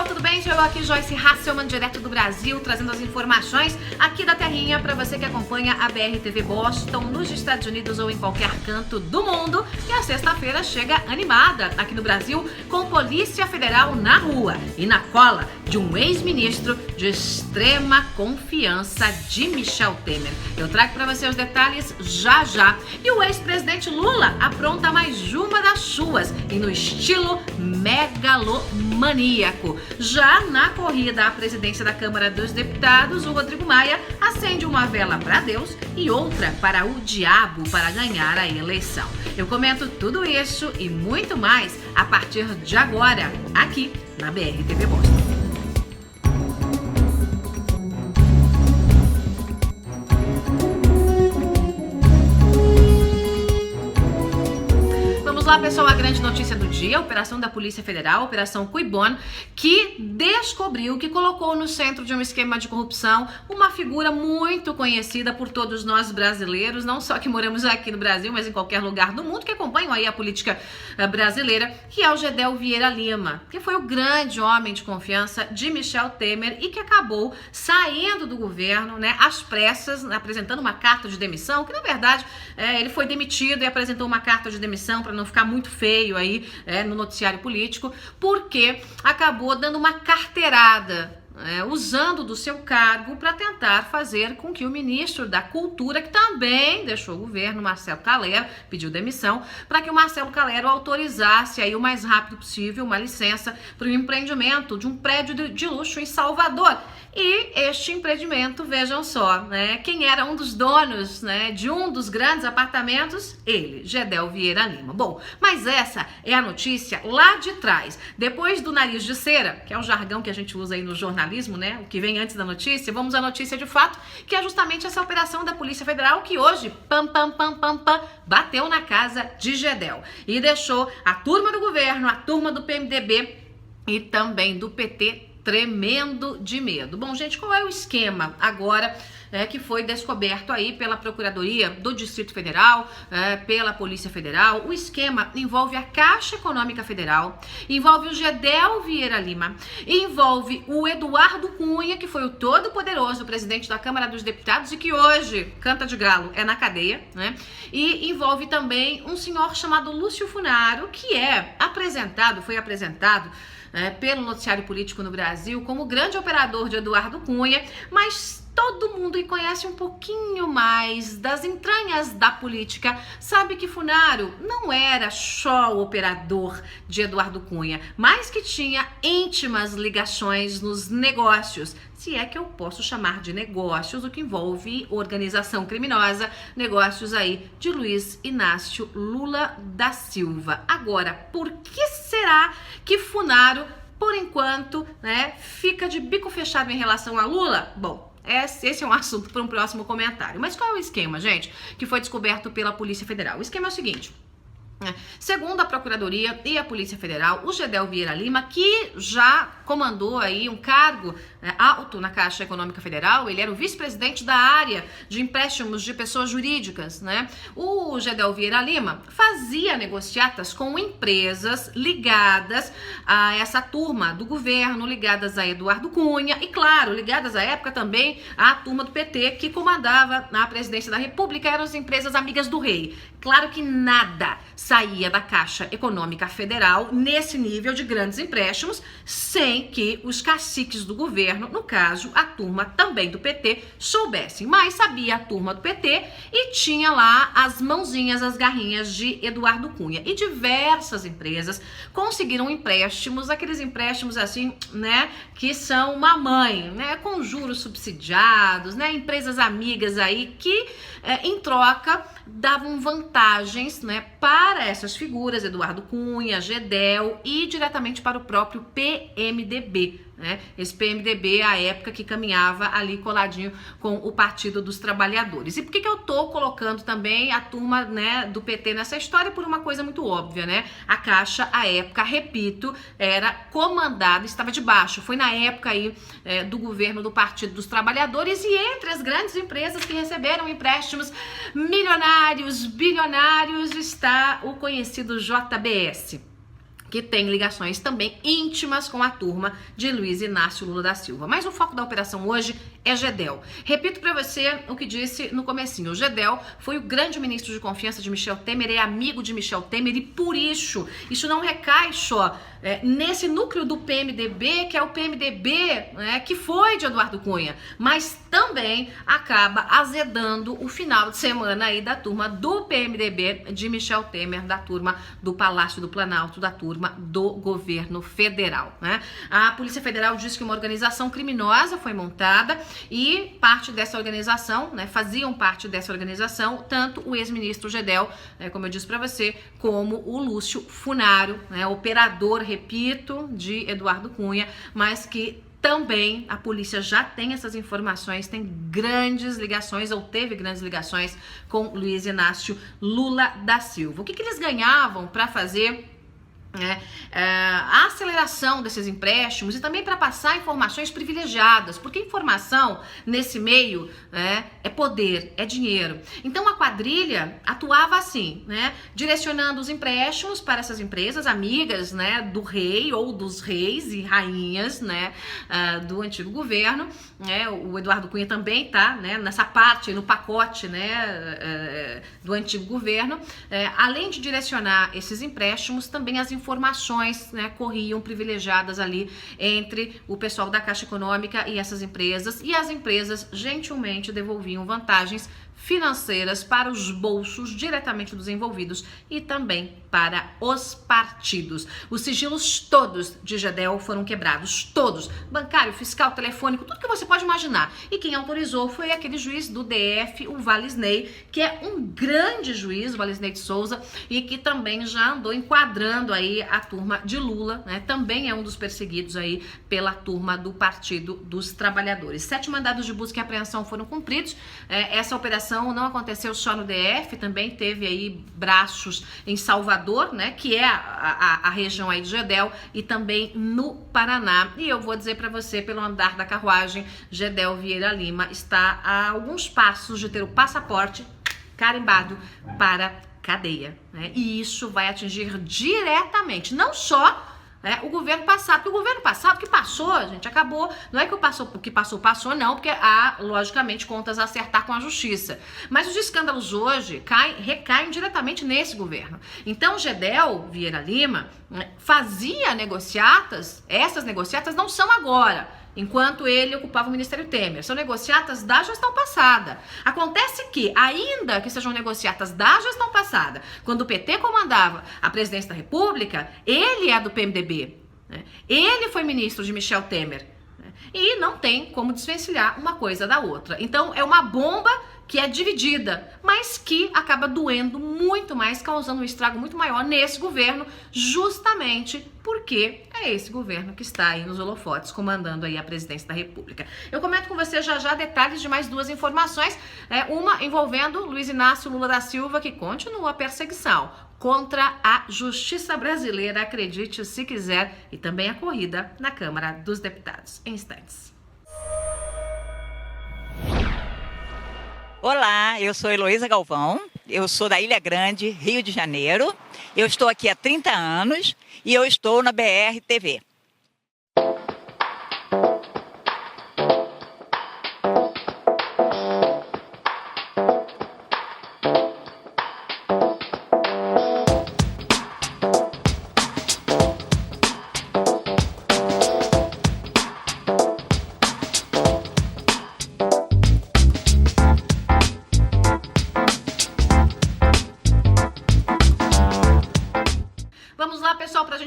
pessoal, tudo bem? Eu aqui, Joyce Hasselman, direto do Brasil, trazendo as informações aqui da terrinha para você que acompanha a BR-TV Boston nos Estados Unidos ou em qualquer canto do mundo. E a sexta-feira chega animada aqui no Brasil com Polícia Federal na rua e na cola de um ex-ministro de extrema confiança de Michel Temer. Eu trago para você os detalhes já já. E o ex-presidente Lula apronta mais uma das suas e no estilo megalomaníaco. Já na corrida à presidência da Câmara dos Deputados, o Rodrigo Maia acende uma vela para Deus e outra para o diabo para ganhar a eleição. Eu comento tudo isso e muito mais a partir de agora, aqui na BR-TV Boston. Vamos lá, pessoal, a grande notícia do dia, a operação da Polícia Federal, a Operação Cuibon, que descobriu, que colocou no centro de um esquema de corrupção uma figura muito conhecida por todos nós brasileiros, não só que moramos aqui no Brasil, mas em qualquer lugar do mundo que acompanham aí a política brasileira, que é o Gedel Vieira Lima, que foi o grande homem de confiança de Michel Temer e que acabou saindo do governo, né, às pressas, apresentando uma carta de demissão, que na verdade ele foi demitido e apresentou uma carta de demissão para não ficar muito feio aí no noticiário político, porque acabou dando uma carteirada, usando do seu cargo para tentar fazer com que o ministro da Cultura, que também deixou o governo, Marcelo Calero, pediu demissão, para que o Marcelo Calero autorizasse aí o mais rápido possível uma licença para o empreendimento de um prédio de luxo em Salvador. E este empreendimento, vejam só, quem era um dos donos, de um dos grandes apartamentos? Ele, Gedel Vieira Lima. Bom, mas essa é a notícia lá de trás. Depois do nariz de cera, que é o jargão que a gente usa aí no jornalismo, o que vem antes da notícia, vamos à notícia de fato, que é justamente essa operação da Polícia Federal que hoje, bateu na casa de Gedel e deixou a turma do governo, a turma do PMDB e também do PT tremendo de medo. Bom, gente, qual é o esquema agora que foi descoberto aí pela Procuradoria do Distrito Federal, pela Polícia Federal? O esquema envolve a Caixa Econômica Federal, envolve o Gedel Vieira Lima, envolve o Eduardo Cunha, que foi o todo-poderoso presidente da Câmara dos Deputados e que hoje, canta de galo, é na cadeia, e envolve também um senhor chamado Lúcio Funaro, que foi apresentado pelo noticiário político no Brasil como o grande operador de Eduardo Cunha, mas todo mundo que conhece um pouquinho mais das entranhas da política sabe que Funaro não era só o operador de Eduardo Cunha, mas que tinha íntimas ligações nos negócios, se é que eu posso chamar de negócios, o que envolve organização criminosa, negócios aí de Luiz Inácio Lula da Silva. Agora, por que será que Funaro, por enquanto, fica de bico fechado em relação a Lula? Bom, esse é um assunto para um próximo comentário. Mas qual é o esquema, gente, que foi descoberto pela Polícia Federal? O esquema é o seguinte: segundo a Procuradoria e a Polícia Federal, o Gedel Vieira Lima, que já comandou aí um cargo alto na Caixa Econômica Federal, ele era o vice-presidente da área de empréstimos de pessoas jurídicas, O Gedel Vieira Lima fazia negociatas com empresas ligadas a essa turma do governo, ligadas a Eduardo Cunha e, claro, ligadas à época também à turma do PT que comandava na presidência da República, eram as empresas amigas do rei. Claro que nada saía da Caixa Econômica Federal nesse nível de grandes empréstimos sem que os caciques do governo, no caso a turma também do PT, soubessem. Mas sabia a turma do PT e tinha lá as mãozinhas, as garrinhas de Eduardo Cunha. E diversas empresas conseguiram empréstimos, aqueles empréstimos assim, que são uma mãe, com juros subsidiados, empresas amigas aí que em troca davam vantagens para essas figuras, Eduardo Cunha, Gedel e diretamente para o próprio PMDB. Esse PMDB, à época que caminhava ali coladinho com o Partido dos Trabalhadores. E por que eu tô colocando também a turma do PT nessa história? Por uma coisa muito óbvia, A Caixa, à época, repito, era comandada, estava debaixo, foi na época aí do governo do Partido dos Trabalhadores, e entre as grandes empresas que receberam empréstimos milionários, bilionários, está o conhecido JBS, que tem ligações também íntimas com a turma de Luiz Inácio Lula da Silva. Mas o foco da operação hoje é Gedel. Repito para você o que disse no comecinho. O Gedel foi o grande ministro de confiança de Michel Temer, é amigo de Michel Temer, e por isso não recai só nesse núcleo do PMDB, que é o PMDB que foi de Eduardo Cunha, mas também acaba azedando o final de semana aí da turma do PMDB de Michel Temer, da turma do Palácio do Planalto, da turma do governo federal, né? A Polícia Federal diz que uma organização criminosa foi montada e parte dessa organização, faziam parte dessa organização tanto o ex-ministro Gedel, como eu disse para você, como o Lúcio Funaro, operador, repito, de Eduardo Cunha, mas que também a polícia já tem essas informações, tem grandes ligações, ou teve grandes ligações com Luiz Inácio Lula da Silva. O que eles ganhavam para fazer a aceleração desses empréstimos e também para passar informações privilegiadas, porque informação nesse meio é poder, é dinheiro. Então a quadrilha atuava assim, direcionando os empréstimos para essas empresas amigas, do rei ou dos reis e rainhas, do antigo governo. O Eduardo Cunha também tá, nessa parte, no pacote, do antigo governo. Além de direcionar esses empréstimos, também as informações corriam privilegiadas ali entre o pessoal da Caixa Econômica e essas empresas, e as empresas gentilmente devolviam vantagens financeiras para os bolsos diretamente dos envolvidos e também para os partidos. Os sigilos todos de Gedel foram quebrados, todos, bancário, fiscal, telefônico, tudo que você pode imaginar. E quem autorizou foi aquele juiz do DF, o Valisney, que é um grande juiz, o Valisney de Souza, e que também já andou enquadrando aí a turma de Lula, também é um dos perseguidos aí pela turma do Partido dos Trabalhadores. 7 mandados de busca e apreensão foram cumpridos. Essa operação não aconteceu só no DF, também teve aí braços em Salvador, que é a região aí de Gedel, e também no Paraná. E eu vou dizer para você, pelo andar da carruagem, Gedel Vieira Lima está a alguns passos de ter o passaporte carimbado para cadeia, E isso vai atingir diretamente, não só o governo passado, porque o governo passado que passou, gente, acabou, não é que o que passou, não, porque há, logicamente, contas a acertar com a justiça. Mas os escândalos hoje recaem diretamente nesse governo. Então, Gedel Vieira Lima fazia negociatas, essas negociatas não são agora, enquanto ele ocupava o Ministério Temer. São negociatas da gestão passada. Acontece que, ainda que sejam negociatas da gestão passada, quando o PT comandava a presidência da República, ele é do PMDB. Ele foi ministro de Michel Temer. E não tem como desvencilhar uma coisa da outra. Então, é uma bomba que é dividida, mas que acaba doendo muito mais, causando um estrago muito maior nesse governo, justamente porque é esse governo que está aí nos holofotes, comandando aí a presidência da República. Eu comento com você já detalhes de mais 2 informações, uma envolvendo Luiz Inácio Lula da Silva, que continua a perseguição contra a justiça brasileira, acredite se quiser, e também a corrida na Câmara dos Deputados. Em instantes. Olá, eu sou Heloísa Galvão, eu sou da Ilha Grande, Rio de Janeiro. Eu estou aqui há 30 anos e eu estou na BR TV.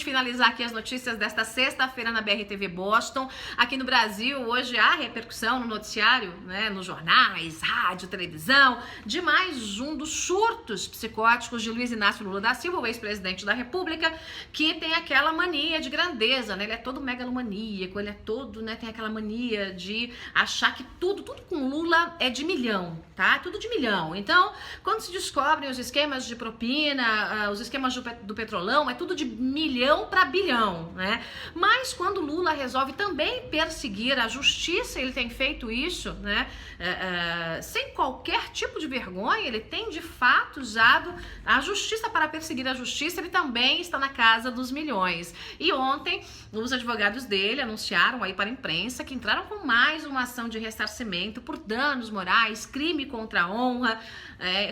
Finalizar aqui as notícias desta sexta-feira na BR TV Boston. Aqui no Brasil, hoje há repercussão no noticiário, nos jornais, rádio, televisão, de mais um dos surtos psicóticos de Luiz Inácio Lula da Silva, o ex-presidente da República, que tem aquela mania de grandeza, Ele é todo megalomaníaco, ele é todo, tem aquela mania de achar que tudo com Lula é de milhão, tá? Tudo de milhão. Então, quando se descobrem os esquemas de propina, os esquemas do Petrolão, é tudo de milhão para bilhão, né? Mas quando Lula resolve também perseguir a justiça, ele tem feito isso, né? Sem qualquer tipo de vergonha, ele tem de fato usado a justiça para perseguir a justiça, ele também está na casa dos milhões. E ontem, os advogados dele anunciaram aí para a imprensa que entraram com mais uma ação de ressarcimento por danos morais, crime contra a honra,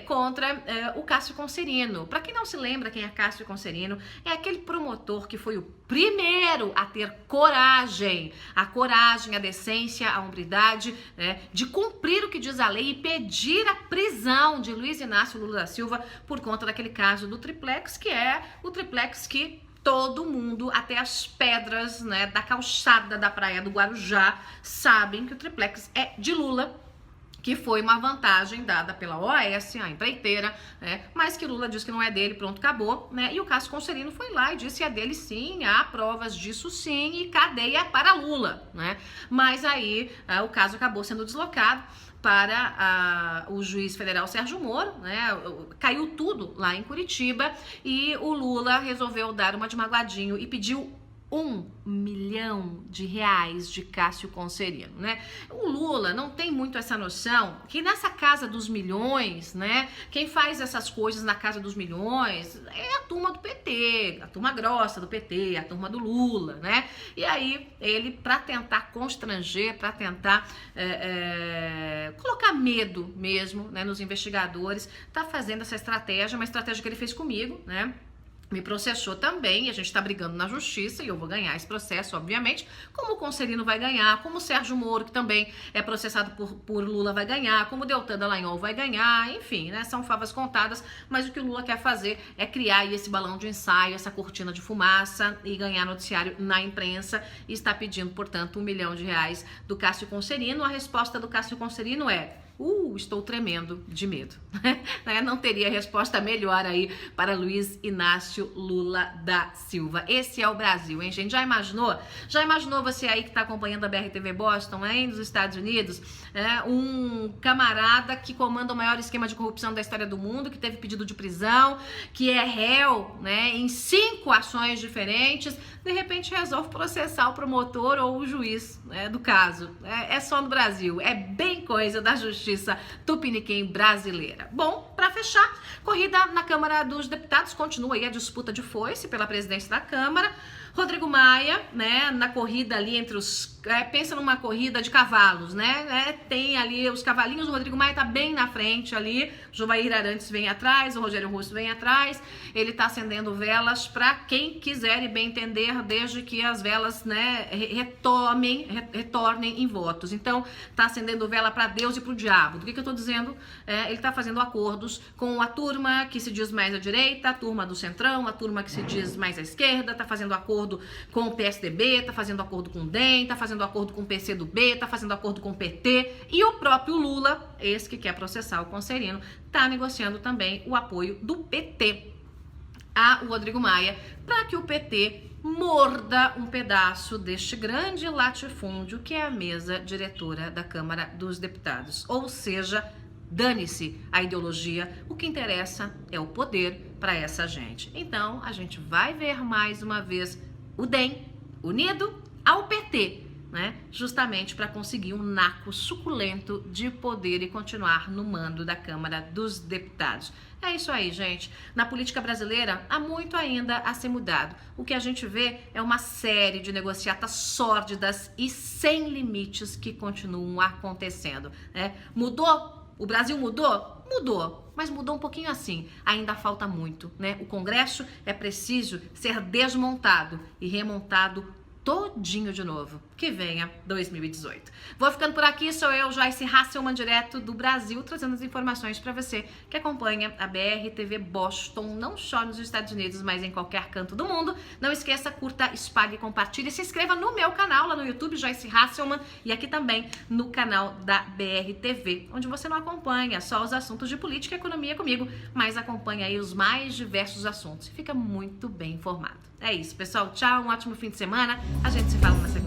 contra o Cássio Conserino. Para quem não se lembra quem é Cássio Conserino, é aquele promotor que foi o primeiro a ter coragem, a decência, a hombridade, né, de cumprir o que diz a lei e pedir a prisão de Luiz Inácio Lula da Silva por conta daquele caso do triplex, que é o triplex que todo mundo, até as pedras, né, da calçada da praia do Guarujá, sabem que o triplex é de Lula, que foi uma vantagem dada pela OAS, a empreiteira, né, mas que Lula disse que não é dele, pronto, acabou, né, e o Cássio Conserino foi lá e disse é dele sim, há provas disso sim, e cadeia para Lula, né, mas aí o caso acabou sendo deslocado para o juiz federal Sérgio Moro, né, caiu tudo lá em Curitiba e o Lula resolveu dar uma de magoadinho e pediu R$1 milhão de Cássio Conserino, né? O Lula não tem muito essa noção que nessa casa dos milhões, né? Quem faz essas coisas na casa dos milhões é a turma do PT, a turma grossa do PT, a turma do Lula, né? E aí ele, para tentar constranger, para tentar colocar medo mesmo, né, nos investigadores, tá fazendo essa estratégia, uma estratégia que ele fez comigo, né? Me processou também, e a gente está brigando na justiça, e eu vou ganhar esse processo, obviamente, como o Conserino vai ganhar, como o Sérgio Moro, que também é processado por Lula, vai ganhar, como o Deltan Dallagnol vai ganhar, enfim, né, são favas contadas, mas o que o Lula quer fazer é criar aí esse balão de ensaio, essa cortina de fumaça, e ganhar noticiário na imprensa, e está pedindo, portanto, R$1 milhão do Cássio Conserino. A resposta do Cássio Conserino é: estou tremendo de medo. Não teria resposta melhor aí para Luiz Inácio Lula da Silva. Esse é o Brasil, hein, gente? Já imaginou? Já imaginou você aí que está acompanhando a BR-TV Boston, hein, nos Estados Unidos? Um camarada que comanda o maior esquema de corrupção da história do mundo, que teve pedido de prisão, que é réu, né, em 5 ações diferentes, de repente resolve processar o promotor ou o juiz, né, do caso. É só no Brasil. É bem coisa da justiça tupiniquim brasileira. Bom, para fechar, corrida na Câmara dos Deputados, continua aí a disputa de foice pela presidência da Câmara. Rodrigo Maia, né, na corrida ali entre os... pensa numa corrida de cavalos, né? Tem ali os cavalinhos, o Rodrigo Maia tá bem na frente ali, Jovair Arantes vem atrás, o Rogério Russo vem atrás, ele tá acendendo velas para quem quiser e bem entender, desde que as velas, né, retornem em votos. Então, tá acendendo vela para Deus e pro diabo. Do que eu tô dizendo? Ele tá fazendo acordos com a turma que se diz mais à direita, a turma do centrão, a turma que se diz mais à esquerda, tá fazendo acordo com o PSDB, tá fazendo acordo com o DEM, tá fazendo acordo com o PCdoB, tá fazendo acordo com o PT, e o próprio Lula, esse que quer processar o Conserino, tá negociando também o apoio do PT a Rodrigo Maia, para que o PT morda um pedaço deste grande latifúndio que é a mesa diretora da Câmara dos Deputados. Ou seja, dane-se a ideologia, o que interessa é o poder para essa gente. Então, a gente vai ver mais uma vez o DEM unido ao PT, né? Justamente para conseguir um naco suculento de poder e continuar no mando da Câmara dos Deputados. É isso aí, gente. Na política brasileira, há muito ainda a ser mudado. O que a gente vê é uma série de negociatas sórdidas e sem limites que continuam acontecendo, né? Mudou? O Brasil mudou? Mudou, mas mudou um pouquinho assim. Ainda falta muito, né? O Congresso é preciso ser desmontado e remontado todinho de novo. Que venha 2018. Vou ficando por aqui, sou eu, Joyce Hasselman, direto do Brasil, trazendo as informações para você que acompanha a BR-TV Boston, não só nos Estados Unidos, mas em qualquer canto do mundo. Não esqueça, curta, espalhe, compartilhe, se inscreva no meu canal lá no YouTube, Joyce Hasselman, e aqui também no canal da BR-TV, onde você não acompanha só os assuntos de política e economia comigo, mas acompanha aí os mais diversos assuntos e fica muito bem informado. É isso, pessoal. Tchau, um ótimo fim de semana. A gente se fala na segunda.